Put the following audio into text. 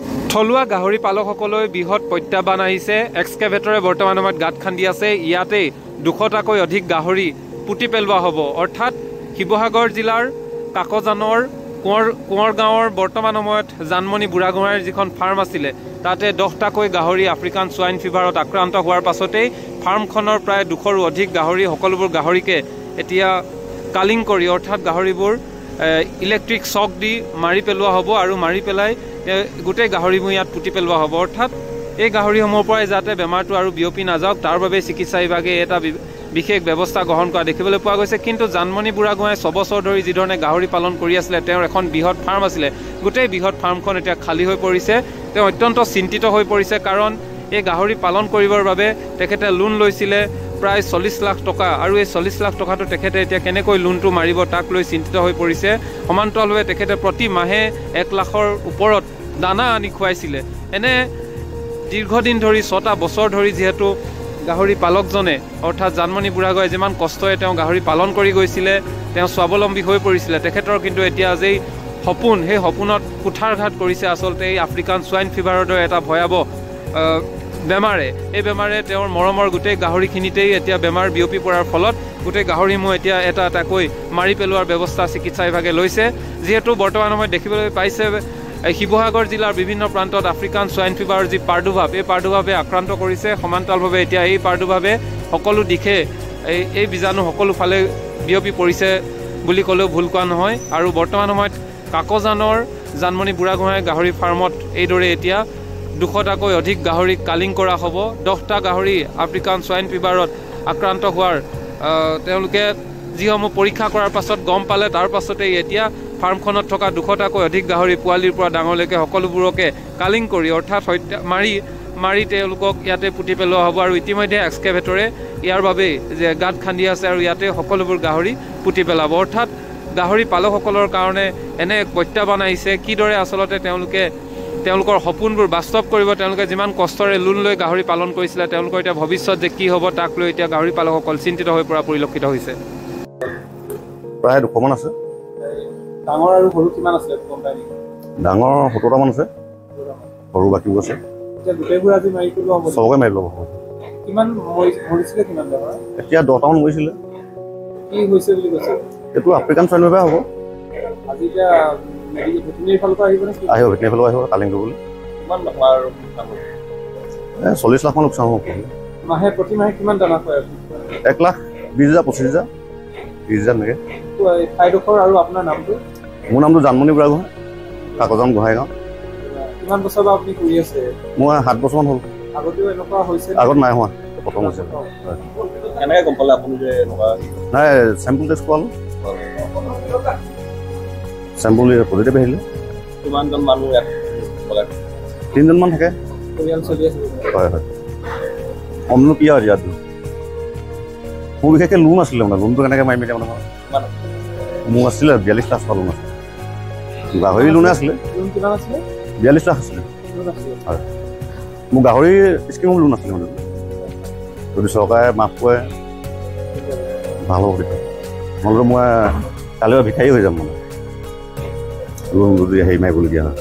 থলুৱা গাহৰি পালকসকললৈ বৃহৎ প্ৰত্যাহ্বান আহিছে। এক্সকেভেটৰে বৰ্তমান সময়ত গাঁত খান্দি আছে। ইয়াতেই 200টাকৈ অধিক গাহৰি পুতি পেলোৱা হ'ব। অৰ্থাৎ শিৱসাগৰ জিলাৰ কাকজানৰ কোঁৱৰ গাঁৱৰ বৰ্তমান সময়ত জানমণি বুঢ়াগোহাঁইৰ যিখন ফাৰ্ম আছিলে তাতে 10টাকৈ গাহৰি আফ্ৰিকান সোৱাইন ফিভাৰত আক্ৰান্ত হোৱাৰ পাছতেই ফাৰ্মখনৰ প্ৰায় 200ৰো অধিক গাহৰি সকলোবোৰ গাহৰিকে এতিয়া কালিং কৰি অৰ্থাৎ গাহৰিবোৰ ইলেক্ট্ৰিক শ্বক দি মাৰি পেলোৱা হ'ব আৰু মাৰি পেলাই গোটেই গাহৰিবোৰ ইয়াত পুতি পেলোৱা হ'ব। অৰ্থাৎ এই গাহৰিসমূহৰ পৰাই যাতে বেমাৰটো আৰু বিয়পি নাযাওক তাৰ বাবে চিকিৎসা বিভাগে এটা বিশেষ ব্যৱস্থা গ্ৰহণ কৰা দেখিবলৈ পোৱা গৈছে। কিন্তু জানমণি বুঢ়াগোহাঁই 6 বছৰ ধৰি যিধৰণে গাহৰি পালন কৰি আছিলে, তেওঁৰ এখন বৃহৎ ফাৰ্ম আছিলে, গোটেই বৃহৎ ফাৰ্মখন এতিয়া খালী হৈ পৰিছে। তেওঁ অত্যন্ত চিন্তিত হৈ পৰিছে, কাৰণ এই গাহৰি পালন কৰিবৰ বাবে তেখেতে লোন লৈছিলে প্ৰায় 40 লাখ টকা, আৰু এই 40 লাখ টকাটো তেখেতে এতিয়া কেনেকৈ লোনটো মাৰিব তাক লৈ চিন্তিত হৈ পৰিছে। সমান্তৰালভাৱে তেখেতে প্ৰতি মাহে 1 লাখৰ ওপৰত দানা আনি খুৱাইছিলে। এনে দীৰ্ঘদিন ধৰি 6টা বছৰ ধৰি যিহেতু গাহৰি পালকজনে অৰ্থাৎ জানমণি বুঢ়াগোহাঁই যিমান কষ্টৰে তেওঁ গাহৰি পালন কৰি গৈছিলে, তেওঁ স্বাৱলম্বী হৈ পৰিছিলে, তেখেতৰ কিন্তু এতিয়া যেই সপোন, সেই সপোনত কুঠাৰঘাত কৰিছে আচলতে এই আফ্ৰিকান সোৱাইন ফিভাৰৰ দৰে এটা ভয়াৱহ বেমাৰে। এই বেমাৰে তেওঁৰ মৰমৰ গোটেই গাহৰিখিনিতেই এতিয়া বেমাৰ বিয়পি পৰাৰ ফলত গোটেই গাহৰিসমূহ এতিয়া এটা এটাকৈ মাৰি পেলোৱাৰ ব্যৱস্থা চিকিৎসা বিভাগে লৈছে। যিহেতু বৰ্তমান সময়ত দেখিবলৈ পাইছে শিৱসাগৰ জিলাৰ বিভিন্ন প্ৰান্তত আফ্ৰিকান সোৱাইন ফিভাৰৰ যি প্ৰাদুৰ্ভাৱ, এই প্ৰাদুৰ্ভাৱে আক্ৰান্ত কৰিছে। সমান্তৰালভাৱে এতিয়া এই প্ৰাদুৰ্ভাৱে সকলো দিশে এই বীজাণু সকলো ফালে বিয়পি পৰিছে বুলি ক'লেও ভুল কোৱা নহয়। আৰু বৰ্তমান সময়ত কাকজানৰ জানমণি বুঢ়াগোহাঁই গাহৰি ফাৰ্মত এইদৰে এতিয়া 200টাকৈ অধিক গাহৰিক কালিং কৰা হ'ব। 10টা গাহৰি আফ্ৰিকান সোৱাইন ফিভাৰত আক্ৰান্ত হোৱাৰ তেওঁলোকে যিসমূহ পৰীক্ষা কৰাৰ পাছত গম পালে, তাৰ পাছতেই এতিয়া ফাৰ্মখনত থকা 200টাকৈ অধিক গাহৰি পোৱালিৰ পৰা ডাঙৰলৈকে সকলোবোৰকে কালিং কৰি অৰ্থাৎ মাৰি তেওঁলোকক ইয়াতে পুতি পেলোৱা হ'ব। আৰু ইতিমধ্যে এক্সকেভেটৰে ইয়াৰ বাবেই যে গাঁত খান্দি আছে আৰু ইয়াতে সকলোবোৰ গাহৰি পুতি পেলাব। অৰ্থাৎ গাহৰি পালকসকলৰ কাৰণে এনে এক প্ৰত্যাহ্বান আহিছে, কিদৰে আচলতে তেওঁলোকৰ সপোনবোৰ বাস্তৱ কৰিব। তেওঁলোকে যিমান কষ্টৰে লোন লৈ গাহৰি পালন কৰিছিলে, তেওঁলোকৰ এতিয়া ভৱিষ্যত যে কি হ'ব তাক লৈ এতিয়া গাহৰি পালকসকল চিন্তিত হৈ পৰা পৰিলক্ষিত হৈছে। প্ৰায় 200 মান আছে। ডাঙৰ আৰু সৰু কিমান আছে? ডাঙৰ 17টা মান আছে, সৰু বাকীবোৰ আছে। চবকে মাৰি ল'ব। এতিয়া 10টা মান মৰিছিলে। এইটো আফ্ৰিকান সোৱাইন ফিভাৰ হ'ব। আহিব ভেটেনেৰী ফালৰ পৰা আহিব কালিং কৰিবলৈ। 40 লাখ মান লোকচান হ'ব। প্ৰতি মাহে কিমান দানা খুৱাই? 1,20,000, 25,000, 30,000 এনেকৈ। ঠাইডোখৰ আৰু আপোনাৰ নামটো? মোৰ নামটো জানমণি বুঢ়াগোহাঁই, কাকজান গোহাঁই গাঁও। কিমান বছৰ বা আপুনি কৰি আছে? মই 7 বছৰমান হ'ল। আগতেও এনেকুৱা হৈছে? আগত নাই হোৱা, প্ৰথম হৈছে। কেনেকৈ গম পালে আপুনি যে এনেকুৱা? নাই, চেম্পুল টেষ্ট কৰালোঁ। চেম্পুল পজিটিভ আহিলে। কিমানজন মানুহ ইয়াত? 3জনমান থাকে। পৰিয়াল চলি আছে? হয়। অমনো কি আৰু ইয়াত মোৰ বিশেষকৈ লোন আছিলে, মানে লোনটো কেনেকৈ মাৰিম এতিয়া মানে মোৰ আছিলে 42 লাখ টকা লোন আছিলে। গাহৰি লোনে আছিলে। 42 লাখ আছিলে। হয়, মোৰ গাহৰি স্কিমৰ লোন আছিলে। মানে যদি চৰকাৰে মাফ কৰে ভাল হ'ব তেতিয়া, নহ'লে মই কাইলৈ ভিক্ষাৰী হৈ যাম মানে লোন যদি হেৰি মাৰিবলগীয়া হয়।